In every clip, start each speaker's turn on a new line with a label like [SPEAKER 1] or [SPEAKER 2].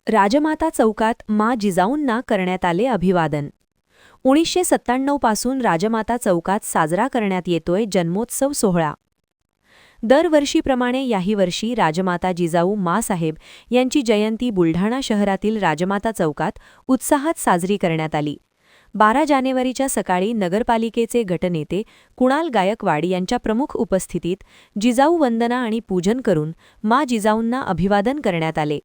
[SPEAKER 1] राजमाता चौकात मा जिजाऊंना करण्यात आले अभिवादन। 1997 पासून राजमाता चौकात साजरा करण्यात येतोय जन्मोत्सव सोहळा। दरवर्षीप्रमाणे याही वर्षी राजमाता जिजाऊ माँसाहेब यांची जयंती बुलढाणा शहरातील राजमाता चौकात उत्साहात साजरी करण्यात आली। 12 जानेवारीच्या सकाळी नगरपालिकेचे गटनेते कुणाल गायकवाड यांच्या प्रमुख उपस्थितीत जिजाऊ वंदना आणि पूजन करून मा जिजाऊंना अभिवादन करण्यात आले।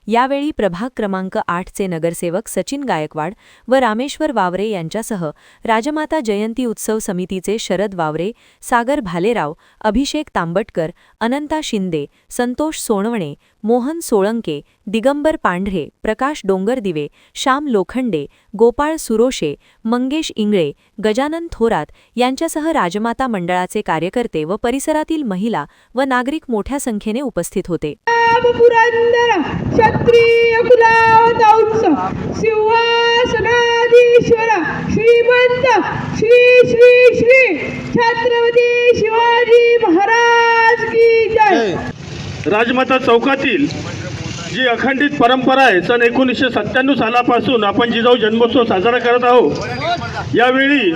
[SPEAKER 1] यावेळी प्रभाग क्रमांक 8चे नगरसेवक सचिन गायकवाड व रामेश्वर वावरे यांच्यासह राजमाता जयंती उत्सव समितीचे शरद वावरे, सागर भालेराव, अभिषेक तांबटकर, अनंता शिंदे, संतोष सोनवणे, मोहन सोळंके, दिगंबर पांढरे, प्रकाश डोंगरदिवे, श्याम लोखंडे, गोपाळ सुरोशे, मंगेश इंगळे, गजानन थोरात यांच्यासह राजमाता मंडळाचे कार्यकर्ते व परिसरातील महिला व नागरिक मोठ्या संख्येने उपस्थित होते।
[SPEAKER 2] क्षत्रिय कुलावतांस सिंहासनाधीश्वर श्रीमंत श्री श्री श्री छत्रपती शिवाजी महाराज की जय।
[SPEAKER 3] राजमाता चौकातील जी अखंडित परंपरा आहे, सन 1997 सालापासून आपण जिजाऊ जन्मोत्सव साजरा करत आहोत। यावेळी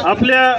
[SPEAKER 3] आपल्या